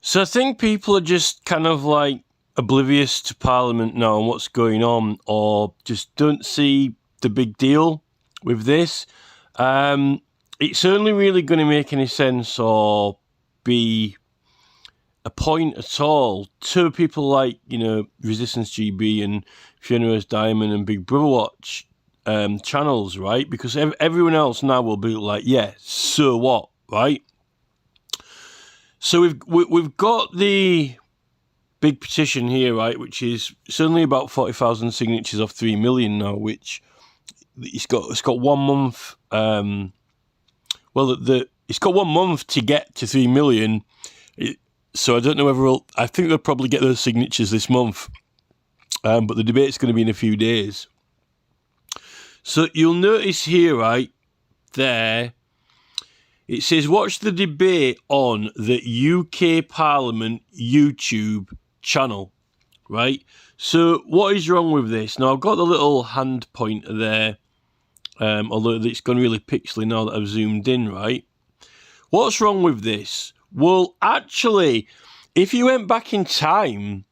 So I think people are just kind of like oblivious to Parliament now and what's going on, or just don't see the big deal with this. It's only really going to make any sense or be a point at all to people like, Resistance GB and Fiona Diamond and Big Brother Watch channels, right? Because everyone else now will be like, yeah, so what, right? So we've got the big petition here, right, which is certainly about 40,000 signatures off 3 million now, which it's got 1 month. It's got 1 month to get to 3 million. So I don't know whether I think they'll probably get those signatures this month, but the debate's going to be in a few days. So you'll notice here, right there, it says, watch the debate on the UK Parliament YouTube channel, right? So what is wrong with this? Now, I've got the little hand pointer there, although it's gone really pixely now that I've zoomed in, right? What's wrong with this? Well, actually, if you went back in time,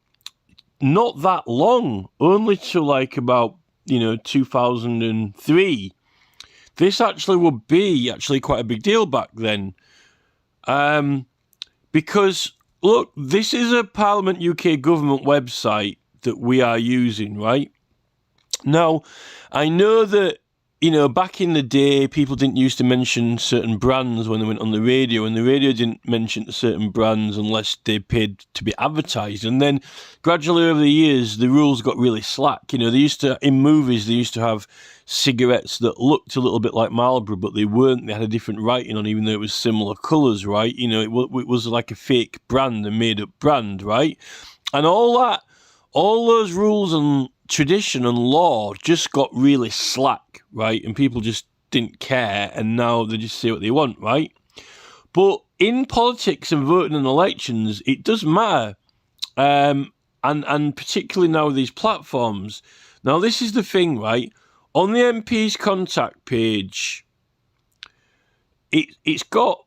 not that long, only to like about, 2003, this actually would be quite a big deal back then. Because, look, this is a Parliament UK government website that we are using, right? Now, I know that, back in the day, people didn't used to mention certain brands when they went on the radio, and the radio didn't mention certain brands unless they paid to be advertised. And then gradually over the years, the rules got really slack. In movies, they used to have cigarettes that looked a little bit like Marlboro, but they weren't. They had a different writing on, even though it was similar colours, right? It was like a fake brand, a made-up brand, right? And all those rules and tradition and law just got really slack, right? And people just didn't care, and now they just say what they want, right? But in politics and voting and elections, it does matter. And particularly now with these platforms. Now, this is the thing, right? On the MP's contact page, it's got,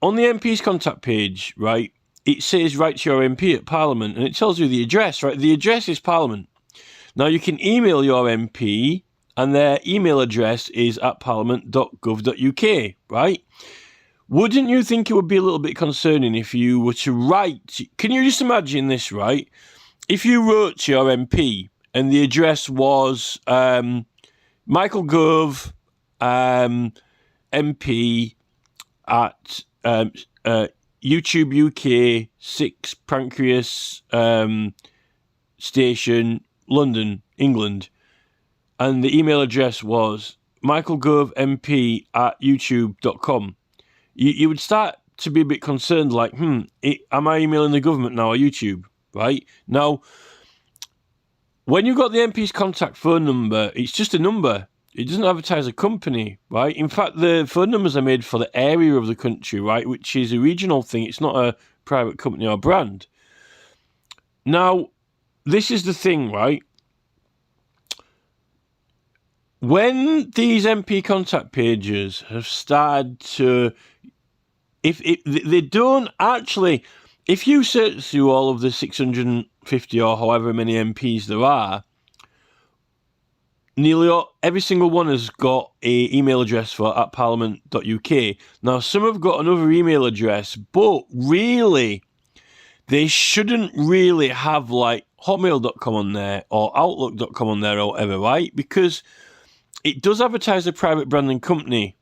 on the MP's contact page, right, it says write to your MP at Parliament, and it tells you the address, right? The address is Parliament. Now, you can email your MP, and their email address is at parliament.gov.uk, right? Wouldn't you think it would be a little bit concerning if you were to write... Can you just imagine this, right? If you wrote to your MP, and the address was Michael Gove, MP at YouTube UK 6 Pancras Station, London, England, and the email address was michaelgovemp at youtube.com. You would start to be a bit concerned, like, am I emailing the government now or YouTube, right? Now, when you've got the MP's contact phone number, it's just a number. It doesn't advertise a company, right? In fact, the phone numbers are made for the area of the country, right, which is a regional thing. It's not a private company or brand. Now, this is the thing, right? When these MP contact pages have started to... If they don't actually... If you search through all of the 650 or however many MPs there are, nearly every single one has got an email address for at parliament.uk. Now, some have got another email address, but really, they shouldn't really have like hotmail.com on there or outlook.com on there or whatever, right? Because it does advertise a private branding company.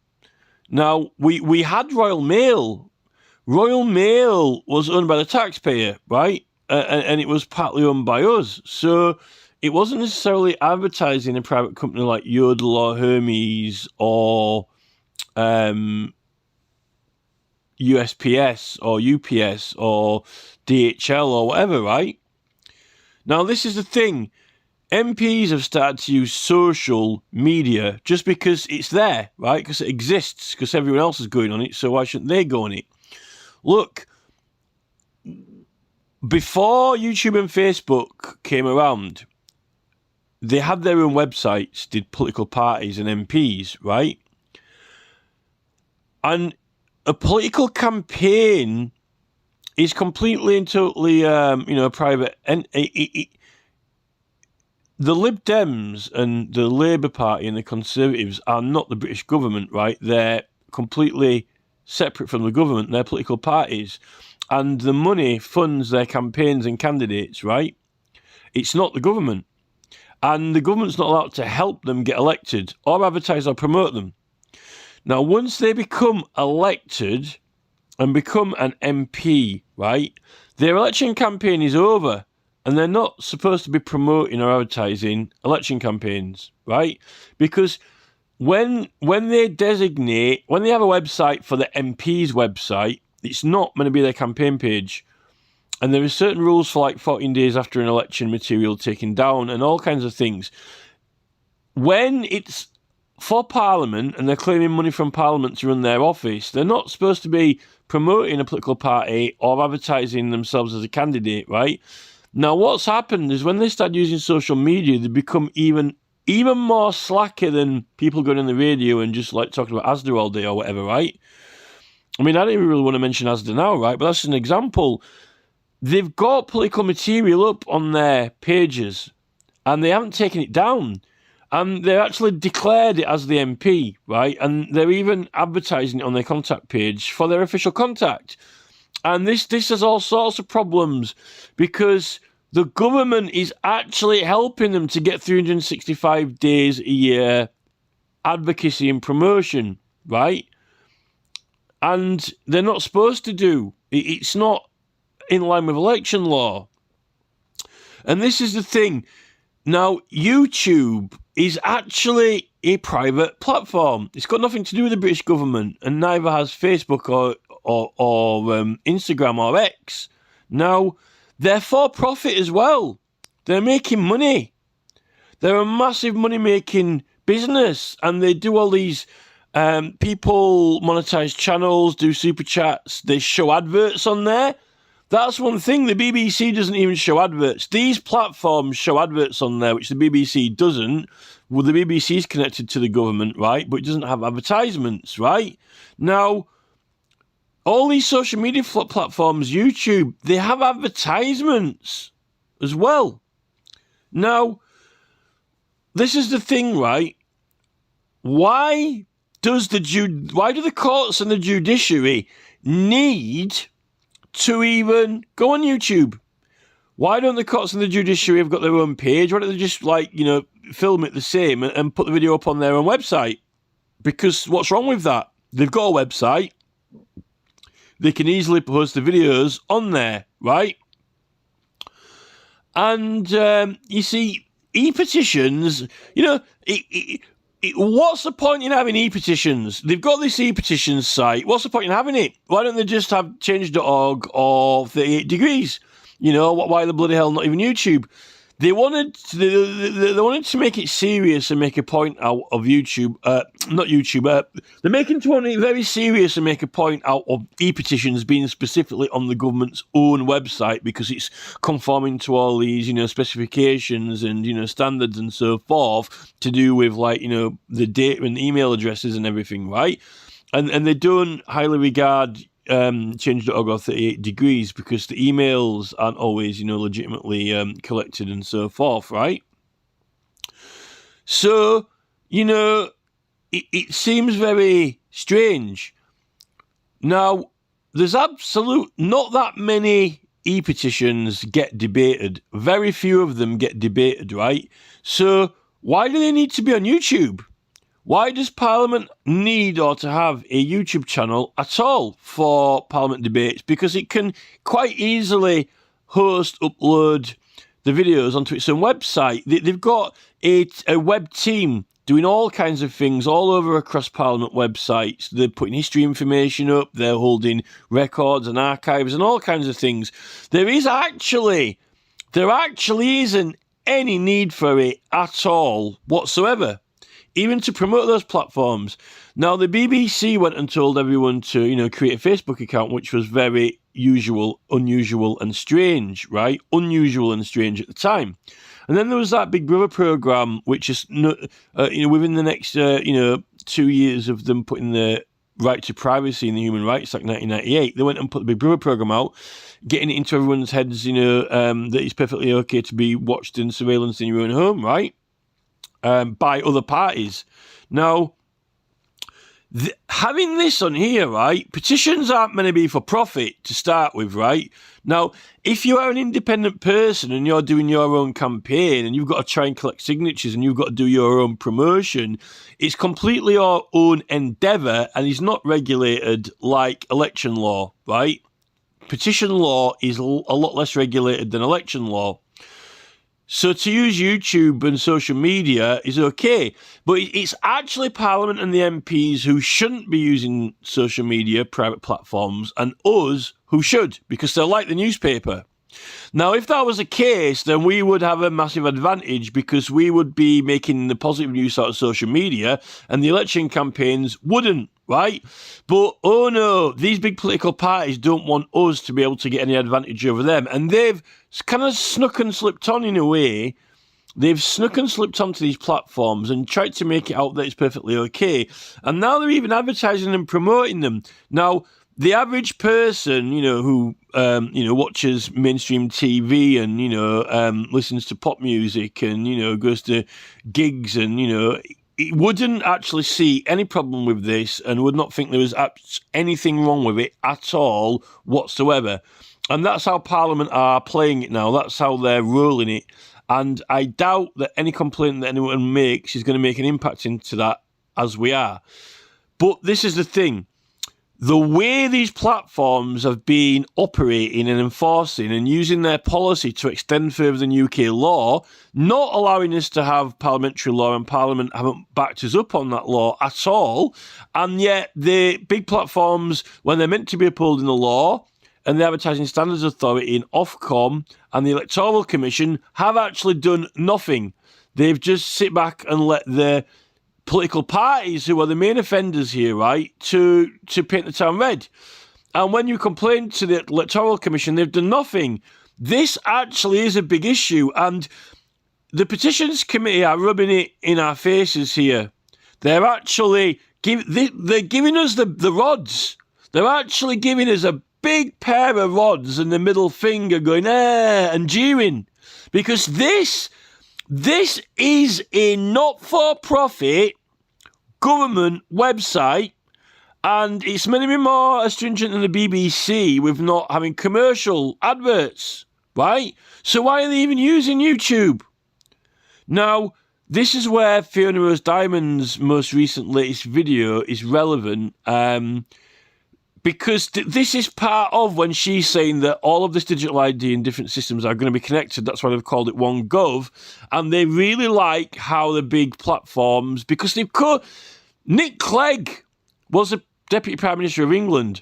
Now, we had Royal Mail. Royal Mail was owned by the taxpayer, right? And it was partly owned by us. So it wasn't necessarily advertising a private company like Yodel or Hermes or USPS or UPS or DHL or whatever, right? Now, this is the thing. MPs have started to use social media just because it's there, right? Because it exists, because everyone else is going on it, so why shouldn't they go on it? Look, before YouTube and Facebook came around, they had their own websites, did political parties and MPs, right? And a political campaign is completely and totally, private. And the Lib Dems and the Labour Party and the Conservatives are not the British government, right? They're completely separate from the government. They're political parties. And the money funds their campaigns and candidates, right? It's not the government. And the government's not allowed to help them get elected or advertise or promote them. Now, once they become elected and become an MP, right, their election campaign is over and they're not supposed to be promoting or advertising election campaigns, right? Because when they designate, when they have a website for the MP's website, it's not going to be their campaign page. And there are certain rules for like 14 days after an election material taken down and all kinds of things. When it's for Parliament and they're claiming money from Parliament to run their office, they're not supposed to be promoting a political party or advertising themselves as a candidate, right? Now, what's happened is when they start using social media, they become even more slacker than people going on the radio and just like talking about Asda all day or whatever, right? I mean, I don't even really want to mention Asda now, right? But that's an example. They've got political material up on their pages and they haven't taken it down. And they actually declared it as the MP, right? And they're even advertising it on their contact page for their official contact. And this has all sorts of problems because the government is actually helping them to get 365 days a year advocacy and promotion, right? And they're not supposed to do. It's not in line with election law. And this is the thing. Now, YouTube is actually a private platform. It's got nothing to do with the British government, and neither has Facebook or Instagram or X. Now, they're for profit as well. They're making money. They're a massive money-making business, and they do all these people monetize channels, do super chats. They show adverts on there. That's one thing. The BBC doesn't even show adverts. These platforms show adverts on there, which the BBC doesn't. Well, the BBC is connected to the government, right? But it doesn't have advertisements, right? Now, all these social media platforms, YouTube, they have advertisements as well. Now, this is the thing, right? Why do the courts and the judiciary need to even go on YouTube? Why don't the courts and the judiciary have got their own page? Why don't they just film it the same and put the video up on their own website? Because what's wrong with that? They've got a website. They can easily post the videos on there, right? And you see, e-petitions, what's the point in having e-petitions? They've got this e-petitions site. What's the point in having it? Why don't they just have change.org or 38 Degrees? Why the bloody hell not even YouTube? They wanted to make it serious and make a point out of YouTube. Not YouTube. They're making it very serious and make a point out of e-petitions being specifically on the government's own website because it's conforming to all these, specifications and, standards and so forth to do with the data and email addresses and everything, right? And they don't highly regard change.org or 38 Degrees because the emails aren't always, legitimately collected and so forth, right? So, it seems very strange. Now, there's not that many e-petitions get debated. Very few of them get debated, right? So, why do they need to be on YouTube? Why does Parliament need or to have a YouTube channel at all for Parliament debates? Because it can quite easily upload the videos onto its own website. They've got a web team doing all kinds of things all over across Parliament websites. They're putting history information up. They're holding records and archives and all kinds of things. There actually isn't any need for it at all whatsoever, even to promote those platforms. Now, the BBC went and told everyone to, create a Facebook account, which was very unusual and strange, right? Unusual and strange at the time. And then there was that Big Brother programme, which is, within the next, 2 years of them putting the right to privacy in the Human Rights Act 1998, they went and put the Big Brother program out, getting it into everyone's heads, that it's perfectly okay to be watched and surveillance in your own home, right? By other parties. Now, having this on here, right, petitions aren't meant to be for profit to start with, right? Now, if you are an independent person and you're doing your own campaign and you've got to try and collect signatures and you've got to do your own promotion, it's completely your own endeavour and is not regulated like election law, right? Petition law is a lot less regulated than election law. So to use YouTube and social media is okay, but it's actually Parliament and the MPs who shouldn't be using social media, private platforms, and us who should, because they're like the newspaper. Now, if that was the case, then we would have a massive advantage because we would be making the positive use out of social media and the election campaigns wouldn't, right? But, oh no, these big political parties don't want us to be able to get any advantage over them. And they've kind of snuck and slipped on in a way. They've snuck and slipped onto these platforms and tried to make it out that it's perfectly okay. And now they're even advertising and promoting them. Now, the average person, who, watches mainstream TV and, listens to pop music and, goes to gigs and, it wouldn't actually see any problem with this and would not think there was anything wrong with it at all whatsoever. And that's how Parliament are playing it now. That's how they're rolling it. And I doubt that any complaint that anyone makes is going to make an impact into that as we are. But this is the thing. The way these platforms have been operating and enforcing and using their policy to extend further than UK law, not allowing us to have parliamentary law, and Parliament haven't backed us up on that law at all, and yet the big platforms, when they're meant to be upholding the law, and the Advertising Standards Authority and Ofcom and the Electoral Commission have actually done nothing. They've just sit back and let the political parties, who are the main offenders here, right, to paint the town red. And when you complain to the Electoral Commission, they've done nothing. This actually is a big issue, and the Petitions Committee are rubbing it in our faces here. They're actually they're giving us the rods. They're actually giving us a big pair of rods and the middle finger going, and jeering. Because this is a not-for-profit government website, and it's meant to be more stringent than the BBC with not having commercial adverts, right? So why are they even using YouTube? Now, this is where Fiona Rose Diamond's most recent latest video is relevant, because this is part of when she's saying that all of this digital ID and different systems are going to be connected. That's why they've called it One Gov. And they really like how the big platforms, because Nick Clegg was a Deputy Prime Minister of England,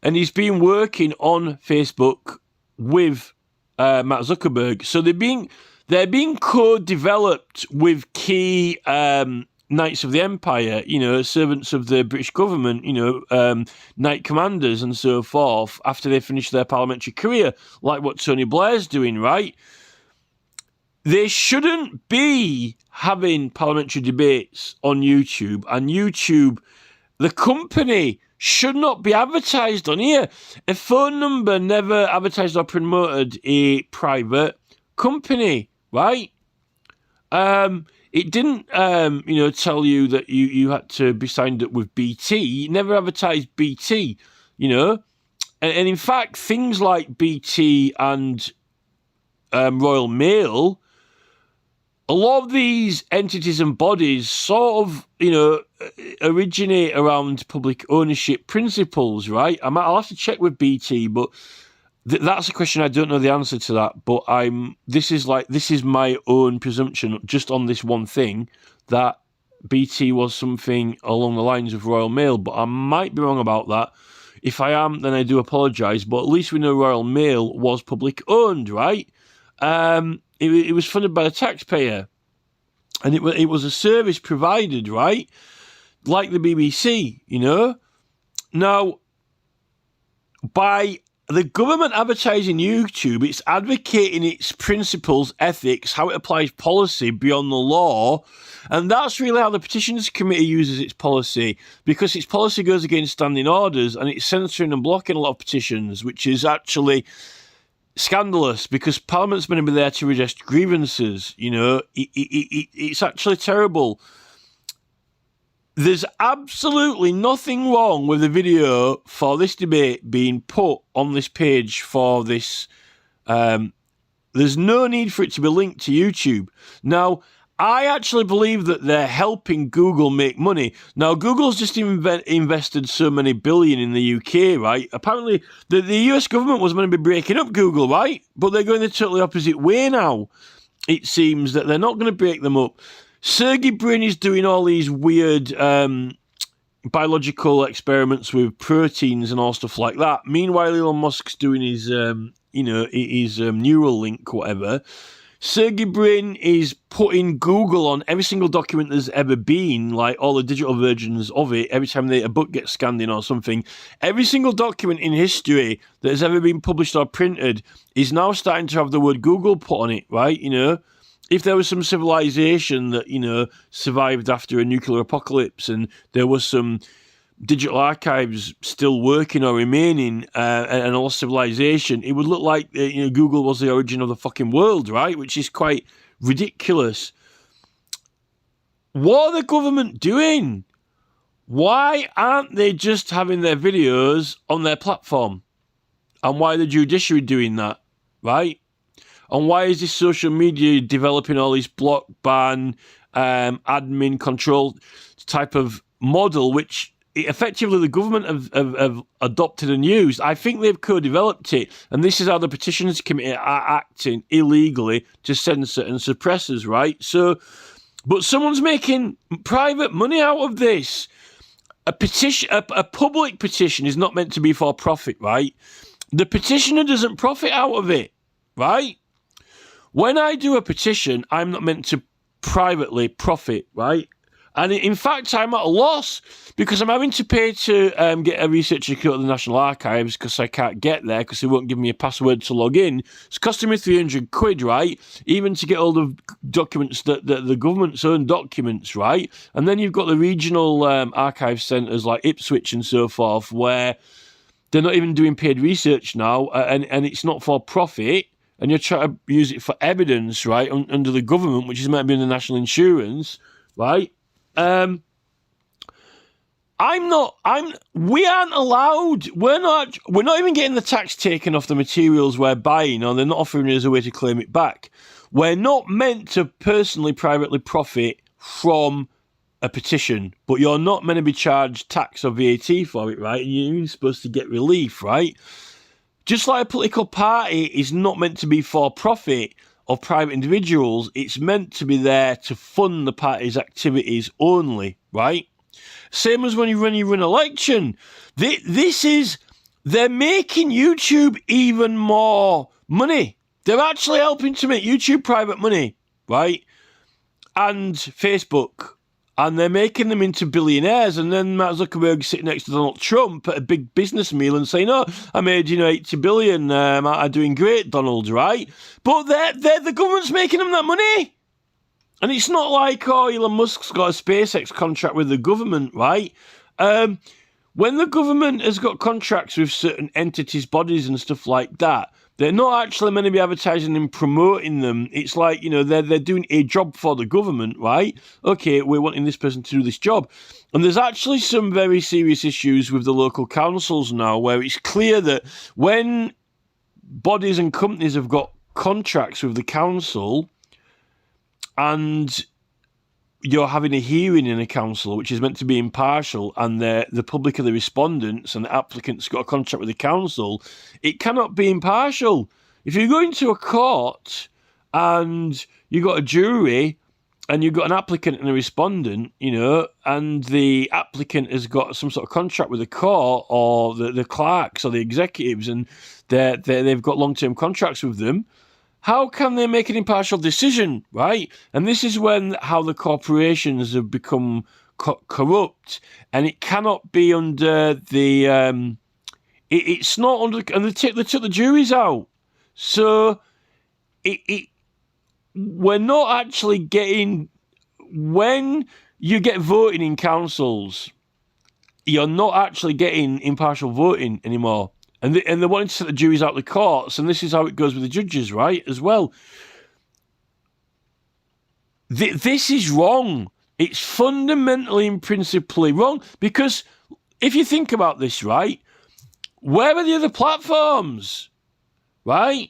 and he's been working on Facebook with Matt Zuckerberg. So they're being co-developed with key Knights of the Empire, servants of the British government, knight commanders and so forth, after they finish their parliamentary career, like what Tony Blair's doing, right? They shouldn't be having parliamentary debates on YouTube, and YouTube, the company, should not be advertised on here. A phone number never advertised or promoted a private company, right? It didn't, tell you that you had to be signed up with BT. It never advertised BT, And in fact, things like BT and Royal Mail, a lot of these entities and bodies sort of, originate around public ownership principles, right? I'll have to check with BT, but that's a question I don't know the answer to that, but this is my own presumption just on this one thing, that BT was something along the lines of Royal Mail, but I might be wrong about that. If I am, then I do apologise, but at least we know Royal Mail was public owned, right? It was funded by the taxpayer, and it was a service provided, right? Like the BBC, Now, by the government advertising YouTube, it's advocating its principles, ethics, how it applies policy beyond the law. And that's really how the Petitions Committee uses its policy, because its policy goes against standing orders and it's censoring and blocking a lot of petitions, which is actually scandalous because Parliament's meant to be there to redress grievances. You know, it's actually terrible. There's absolutely nothing wrong with the video for this debate being put on this page for this. There's no need for it to be linked to YouTube. Now, I actually believe that they're helping Google make money. Now, Google's just invested so many billion in the UK, right? Apparently, the US government was meant to be breaking up Google, right? But they're going the totally opposite way now. It seems that they're not going to break them up. Sergey Brin is doing all these weird biological experiments with proteins and all stuff like that. Meanwhile, Elon Musk's doing his, his Neuralink, whatever. Sergey Brin is putting Google on every single document there's ever been, like all the digital versions of it, every time a book gets scanned in or something. Every single document in history that has ever been published or printed is now starting to have the word Google put on it, right? You know, if there was some civilization that, you know, survived after a nuclear apocalypse and there was some digital archives still working or remaining and all civilization, it would look like Google was the origin of the fucking world, right? Which is quite ridiculous. What are the government doing? Why aren't they just having their videos on their platform? And why are the judiciary doing that, right? And why is this social media developing all this block ban, admin control type of model, which effectively the government have adopted and used? I think they've co-developed it, and this is how the Petitions Committee are acting illegally to censor and suppress us, right? So, but someone's making private money out of this. A public petition is not meant to be for profit, right? The petitioner doesn't profit out of it, right? When I do a petition, I'm not meant to privately profit, right? And in fact, I'm at a loss because I'm having to pay to get a researcher to go to the National Archives because I can't get there because they won't give me a password to log in. It's costing me £300, right? Even to get all the documents that the government's own documents, right? And then you've got the regional archive centres like Ipswich and so forth where they're not even doing paid research now and it's not for profit. And you're trying to use it for evidence, right, under the government, which is meant to be in the national insurance, right? We aren't allowed. We're not even getting the tax taken off the materials we're buying, or they're not offering us a way to claim it back. We're not meant to personally, privately profit from a petition, but you're not meant to be charged tax or VAT for it, right? And you're supposed to get relief, right? Just like a political party is not meant to be for profit of private individuals, it's meant to be there to fund the party's activities only, right? Same as when you run an election. They're making YouTube even more money. They're actually helping to make YouTube private money, right? And Facebook. And they're making them into billionaires. And then Mark Zuckerberg sitting next to Donald Trump at a big business meal and saying, "Oh, I made 80 billion. I'm doing great, Donald." Right? But they're the government's making them that money. And it's not like, oh, Elon Musk's got a SpaceX contract with the government, right? When the government has got contracts with certain entities, bodies, and stuff like that, they're not actually meant to be advertising and promoting them. It's like, they're doing a job for the government, right? Okay, we're wanting this person to do this job. And there's actually some very serious issues with the local councils now where it's clear that when bodies and companies have got contracts with the council and you're having a hearing in a council which is meant to be impartial and the public are the respondents and the applicant's got a contract with the council, it cannot be impartial. If you go into a court and you've got a jury and you've got an applicant and a respondent, and the applicant has got some sort of contract with the court or the clerks or the executives and they've got long-term contracts with them, how can they make an impartial decision, right? And this is how the corporations have become corrupt, and it cannot be under the It's not under, and they took the juries out. So we're not actually getting, when you get voting in councils, you're not actually getting impartial voting anymore. And they wanted to set the juries out of the courts, and this is how it goes with the judges, right, as well. This is wrong. It's fundamentally and principally wrong, because if you think about this, right, where are the other platforms, right?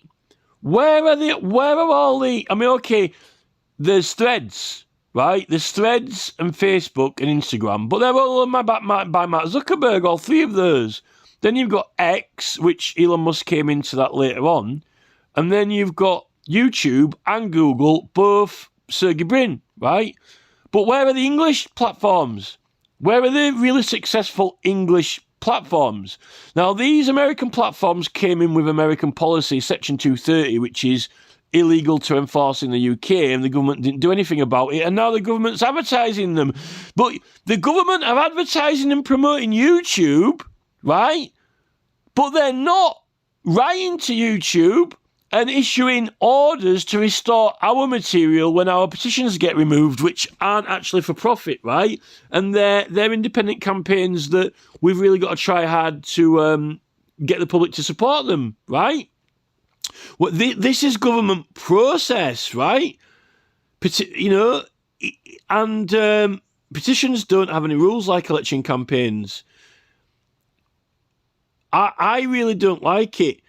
Where are all the, I mean, okay, there's Threads, right? There's Threads and Facebook and Instagram, but they're all owned by Mark Zuckerberg, all three of those. Then you've got X, which Elon Musk came into that later on. And then you've got YouTube and Google, both Sergey Brin, right? But where are the English platforms? Where are the really successful English platforms? Now, these American platforms came in with American policy, Section 230, which is illegal to enforce in the UK, and the government didn't do anything about it, and now the government's advertising them. But the government are advertising and promoting YouTube, right? But they're not writing to YouTube and issuing orders to restore our material when our petitions get removed, which aren't actually for profit, right? And they're independent campaigns that we've really got to try hard to get the public to support them, right? Well, this is government process, right? And petitions don't have any rules like election campaigns. I really don't like it.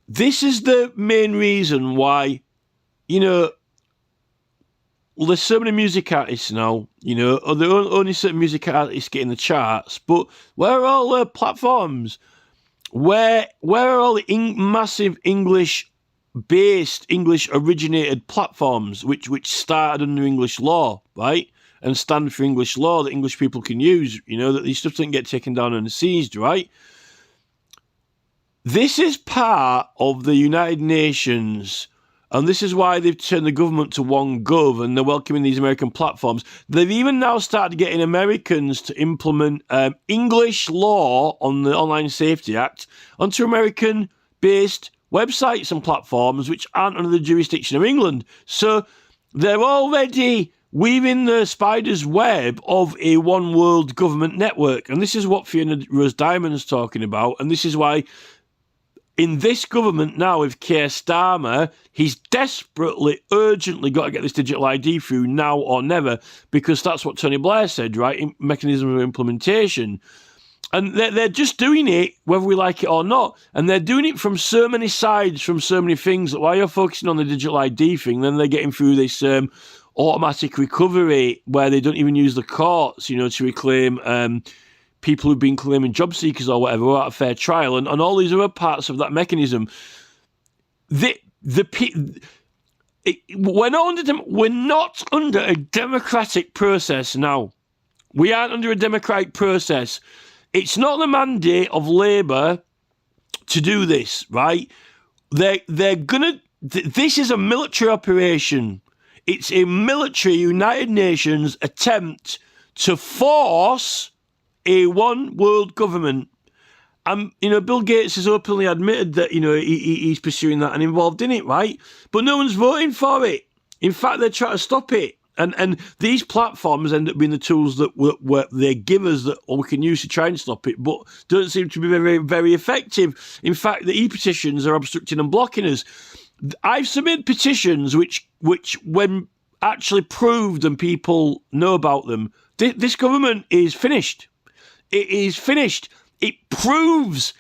This is the main reason why, there's so many music artists now, there are only certain music artists getting the charts, but where are all the platforms? Where are all the massive English-based, English-originated platforms which started under English law, right? And stand for English law that English people can use, that these stuff doesn't get taken down and seized, right? This is part of the United Nations, and this is why they've turned the government to one gov, and they're welcoming these American platforms. They've even now started getting Americans to implement English law on the Online Safety Act onto American-based websites and platforms which aren't under the jurisdiction of England. So they're already weaving the spider's web of a one world government network. And this is what Fiona Rose Diamond's talking about, and this is why in this government now with Keir Starmer, he's desperately, urgently got to get this digital ID through now or never, because that's what Tony Blair said, right? Mechanism of implementation. And they're just doing it, whether we like it or not. And they're doing it from so many sides, from so many things, that while you're focusing on the digital ID thing, then they're getting through this automatic recovery where they don't even use the courts, to reclaim people who've been claiming job seekers or whatever without a fair trial, and all these other parts of that mechanism. We're not under a democratic process now. We aren't under a democratic process. It's not the mandate of Labour to do this, right? They're gonna. This is a military operation. It's a military United Nations attempt to force a one world government. Bill Gates has openly admitted that, he's pursuing that and involved in it, right? But no one's voting for it. In fact, they're trying to stop it. And these platforms end up being the tools that they give us that we can use to try and stop it, but don't seem to be very, very effective. In fact, the e-petitions are obstructing and blocking us. I've submitted petitions which when actually proved and people know about them, this government is finished. It is finished. It proves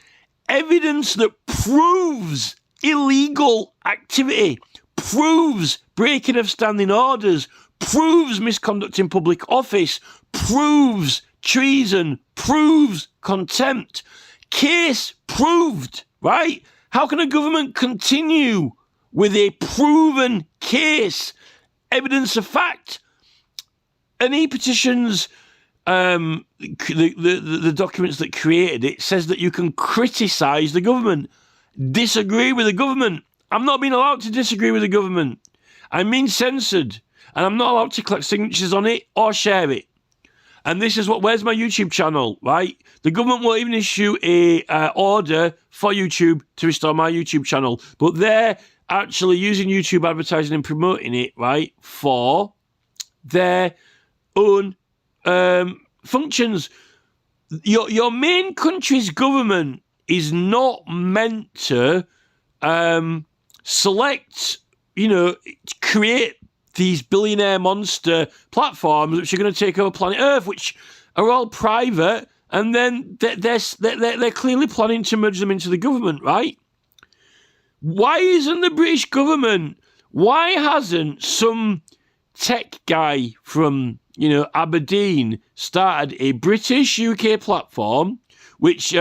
evidence that proves illegal activity, proves breaking of standing orders, proves misconduct in public office, proves treason, proves contempt. Case proved, right? How can a government continue with a proven case, evidence of fact? And e-petitions, the documents that created it, says that you can criticise the government, disagree with the government. I'm not being allowed to disagree with the government. I'm being censored, and I'm not allowed to collect signatures on it or share it. And this is where's my YouTube channel, right? The government won't even issue a order for YouTube to restore my YouTube channel, but they're actually using YouTube advertising and promoting it, right, for their own functions. Your main country's government is not meant to select, create these billionaire monster platforms which are going to take over planet Earth, which are all private, and then they're clearly planning to merge them into the government, right? Why isn't the British government, why hasn't some tech guy from, Aberdeen started a British UK platform which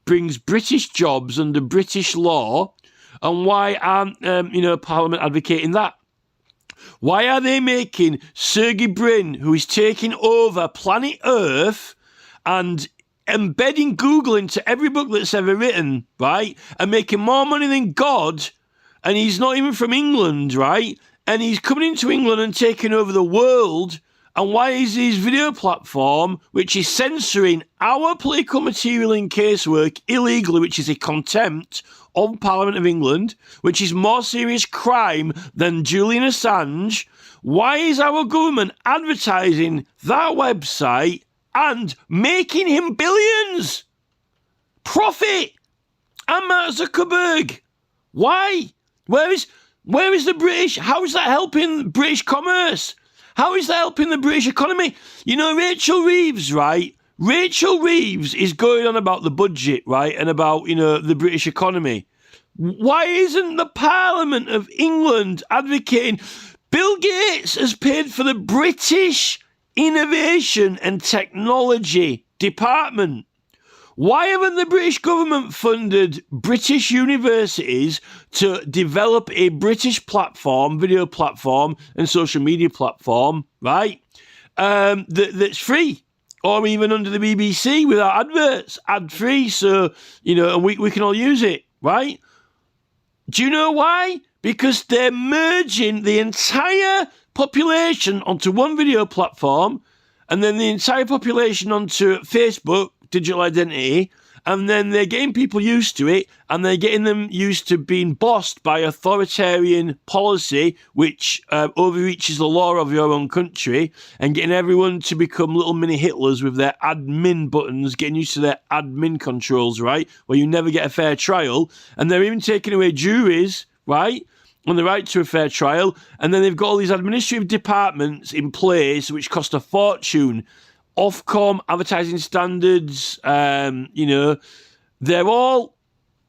brings British jobs under British law, and why aren't, Parliament advocating that? Why are they making Sergey Brin, who is taking over planet Earth and embedding Google into every book that's ever written, right, and making more money than God, and he's not even from England, right, and he's coming into England and taking over the world, and why is his video platform, which is censoring our political material in casework illegally, which is a contempt of Parliament of England, which is more serious crime than Julian Assange, why is our government advertising that website and making him billions profit? And Mark Zuckerberg, why? Where is the British? How is that helping British commerce? How is that helping the British economy? Rachel Reeves, right? Rachel Reeves is going on about the budget, right? And about, the British economy. Why isn't the Parliament of England advocating? Bill Gates has paid for the British Innovation and Technology Department. Why haven't the British government funded British universities to develop a British platform, video platform and social media platform, right, that's free? Or even under the BBC without adverts, ad-free, so, and we can all use it, right? Do you know why? Because they're merging the entire population onto one video platform, and then the entire population onto Facebook, digital identity, and then they're getting people used to it, and they're getting them used to being bossed by authoritarian policy, which overreaches the law of your own country, and getting everyone to become little mini Hitlers with their admin buttons, getting used to their admin controls, right, where you never get a fair trial, and they're even taking away juries, right, on the right to a fair trial, and then they've got all these administrative departments in place which cost a fortune. Ofcom, advertising standards, they're all,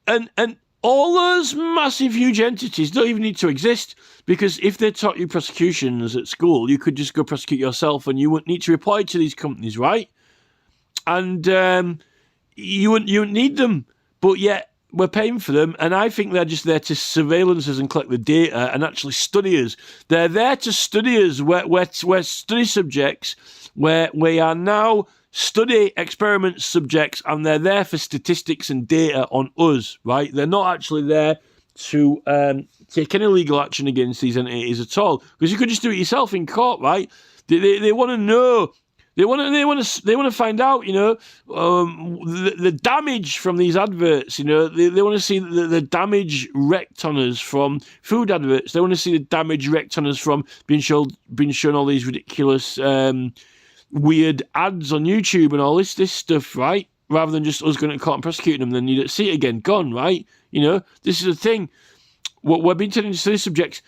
and all those massive, huge entities don't even need to exist, because if they taught you prosecutions at school, you could just go prosecute yourself and you wouldn't need to reply to these companies, right? And you wouldn't need them, but yet we're paying for them, and I think they're just there to surveillance us and collect the data and actually study us. They're there to study us. We're study subjects, where we are now study experiment subjects, and they're there for statistics and data on us, right? They're not actually there to take any legal action against these entities at all, because you could just do it yourself in court, right? They want to know. They want to find out, the damage from these adverts. They want to see the damage wreaked on us from food adverts. They want to see the damage wreaked on us from being shown all these ridiculous, weird ads on YouTube and all this stuff, right? Rather than just us going to court and prosecuting them, then you don't see it again, gone, right? This is the thing. What we're being turned into study subjects.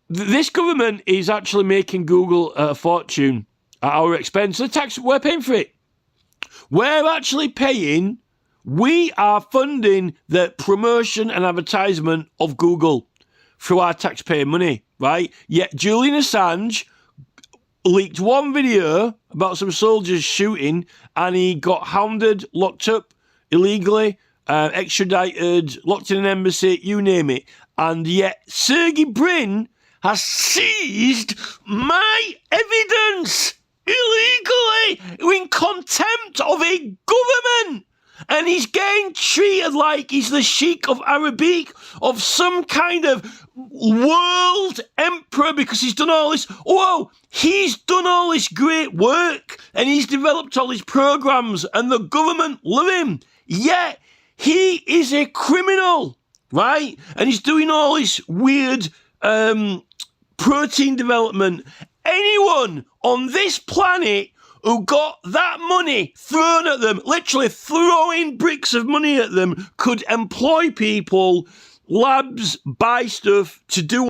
This government is actually making Google a fortune at our expense. The tax, we're paying for it. We're actually paying, we are funding the promotion and advertisement of Google through our taxpayer money, right? Yet Julian Assange leaked one video about some soldiers shooting, and he got hounded, locked up illegally, extradited, locked in an embassy, you name it. And yet Sergey Brin has seized my evidence illegally, in contempt of a government. And he's getting treated like he's the Sheikh of Arabic, of some kind of world emperor, because he's done all this. Whoa, he's done all this great work and he's developed all these programs and the government love him. Yet he is a criminal, right? And he's doing all this weird protein development. Anyone on this planet who got that money thrown at them, literally throwing bricks of money at them, could employ people, labs, buy stuff to do